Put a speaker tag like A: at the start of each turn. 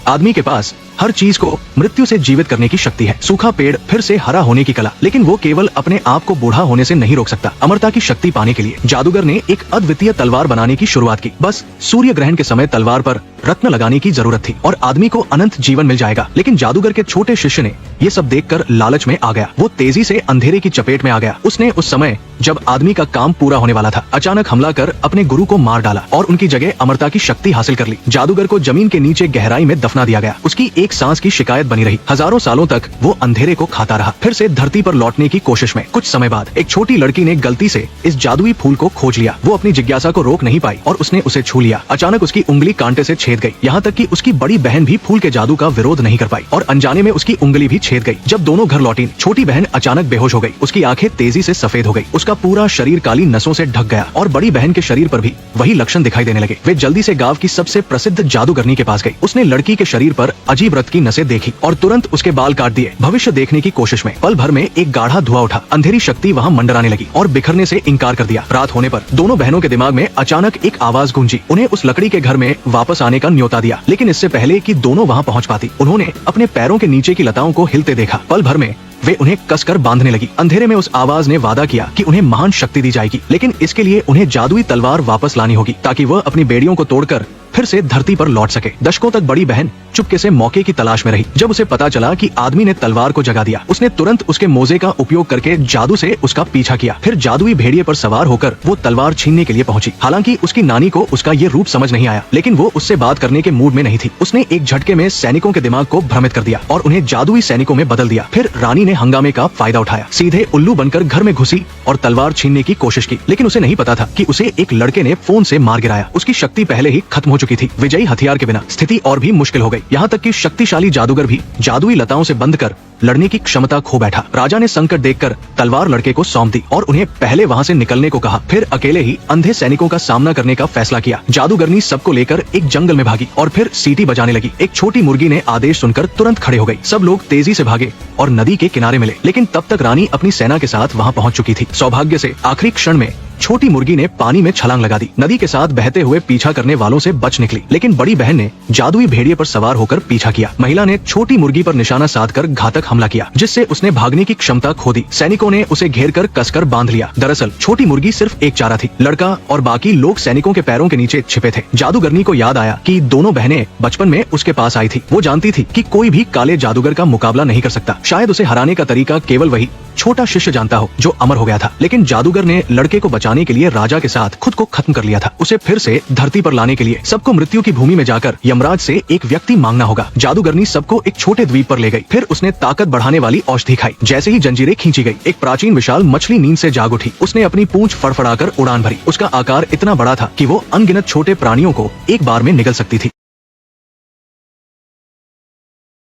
A: आदमी के पास हर चीज को मृत्यु से जीवित करने की शक्ति है। सूखा पेड़ फिर से हरा होने की कला, लेकिन वो केवल अपने आप को बूढ़ा होने से नहीं रोक सकता। अमरता की शक्ति पाने के लिए जादूगर ने एक अद्वितीय तलवार बनाने की शुरुआत की। बस सूर्य ग्रहण के समय तलवार पर रत्न लगाने की जरूरत थी और आदमी को अनंत जीवन मिल जाएगा। लेकिन जादूगर के छोटे शिष्य ने ये सब देखकर लालच में आ गया। वो तेजी से अंधेरे की चपेट में आ गया। उसने उस समय जब आदमी का काम पूरा होने वाला था अचानक हमला कर अपने गुरु को मार डाला और उनकी जगह अमरता की शक्ति हासिल कर ली। जादूगर को जमीन के नीचे गहराई में दफना दिया गया। उसकी एक सांस की शिकायत बनी रही। हजारों सालों तक वो अंधेरे को खाता रहा। फिर से धरती पर लौटने की कोशिश में कुछ समय बाद एक छोटी लड़की ने गलती से इस जादुई फूल को खोज लिया। वो अपनी जिज्ञासा को रोक नहीं पाई और उसने उसे छू लिया। अचानक उसकी उंगली कांटे से छेद गई। यहाँ तक कि उसकी बड़ी बहन भी फूल के जादू का विरोध नहीं कर पाई और अनजाने में उसकी उंगली भी छेद गई। जब दोनों घर लौटी, छोटी बहन अचानक बेहोश हो गई। उसकी आंखें तेजी से सफेद हो गई। उसका पूरा शरीर काली नसों से ढक गया और बड़ी बहन के शरीर पर भी वही लक्षण दिखाई देने लगे। वे जल्दी से गांव की सबसे प्रसिद्ध जादूगरनी के पास गई। उसने लड़की के शरीर पर अजीब रक्त की नसें देखी और तुरंत उसके बाल काट दिए। भविष्य देखने की कोशिश में पल भर में एक गाढ़ा धुआं उठा। अंधेरी शक्ति वहाँ मंडराने लगी और बिखरने से इनकार कर दिया। रात होने पर दोनों बहनों के दिमाग में अचानक एक आवाज गूंजी। उन्हें उस लकड़ी के घर में वापस आने का न्योता दिया। लेकिन इससे पहले कि दोनों वहाँ पहुँच पाती, उन्होंने अपने पैरों के नीचे की लताओं को हिलते देखा। पल भर में वे उन्हें कसकर बांधने लगी। अंधेरे में उस आवाज ने वादा किया कि उन्हें महान शक्ति दी जाएगी, लेकिन इसके लिए उन्हें जादुई तलवार वापस लानी होगी ताकि वह अपनी बेड़ियों को तोड़कर फिर से धरती पर लौट सके। दशकों तक बड़ी बहन चुपके से मौके की तलाश में रही। जब उसे पता चला कि आदमी ने तलवार को जगा दिया, उसने तुरंत उसके मोजे का उपयोग करके जादू से उसका पीछा किया। फिर जादुई भेड़िए पर सवार होकर वो तलवार छीनने के लिए पहुंची। हालांकि उसकी नानी को उसका ये रूप समझ नहीं आया, लेकिन वो उससे बात करने के मूड में नहीं थी। उसने एक झटके में सैनिकों के दिमाग को भ्रमित कर दिया और उन्हें जादुई सैनिकों में बदल दिया। फिर रानी ने हंगामे का फायदा उठाया, सीधे उल्लू बनकर घर में घुसी और तलवार छीनने की कोशिश की। लेकिन उसे नहीं पता था कि उसे एक लड़के ने फोन से मार गिराया। उसकी शक्ति पहले ही खत्म हो चुकी थी। विजयी हथियार के बिना स्थिति और भी मुश्किल हो गई। यहाँ तक कि शक्तिशाली जादूगर भी जादुई लताओं से बंध कर लड़ने की क्षमता खो बैठा। राजा ने संकट देखकर तलवार लड़के को सौंप दी और उन्हें पहले वहाँ से निकलने को कहा। फिर अकेले ही अंधे सैनिकों का सामना करने का फैसला किया। जादूगरनी सबको लेकर एक जंगल में भागी और फिर सीटी बजाने लगी। एक छोटी मुर्गी ने आदेश सुनकर तुरंत खड़े हो गई। सब लोग तेजी से भागे और नदी के किनारे मिले, लेकिन तब तक रानी अपनी सेना के साथ वहाँ पहुँच चुकी थी। सौभाग्य से आखिरी क्षण में छोटी मुर्गी ने पानी में छलांग लगा दी। नदी के साथ बहते हुए पीछा करने वालों से बच निकली, लेकिन बड़ी बहन ने जादुई भेड़िए पर सवार होकर पीछा किया। महिला ने छोटी मुर्गी पर निशाना साधकर घातक हमला किया, जिससे उसने भागने की क्षमता खो दी। सैनिकों ने उसे घेर कर कसकर बांध लिया। दरअसल छोटी मुर्गी सिर्फ एक चारा थी। लड़का और बाकी लोग सैनिकों के पैरों के नीचे छिपे थे। जादूगरनी को याद आया कि दोनों बहनें बचपन में उसके पास आई थी। वो जानती थी कि कोई भी काले जादूगर का मुकाबला नहीं कर सकता। शायद उसे हराने का तरीका केवल वही छोटा शिष्य जानता हो जो अमर हो गया था। लेकिन जादूगर ने लड़के को बचाने के लिए राजा के साथ खुद को खत्म कर लिया था। उसे फिर से धरती पर लाने के लिए सबको मृत्यु की भूमि में जाकर यमराज से एक व्यक्ति मांगना होगा। जादूगरनी सबको एक छोटे द्वीप पर ले गई। फिर उसने ताकत बढ़ाने वाली औषधि खाई। जैसे ही जंजीरें खींची गई, एक प्राचीन विशाल मछली नींद से जाग उठी। उसने अपनी पूंछ फड़फड़ाकर उड़ान भरी। उसका आकार इतना बड़ा था कि वो अनगिनत छोटे प्राणियों को एक बार में निगल सकती थी।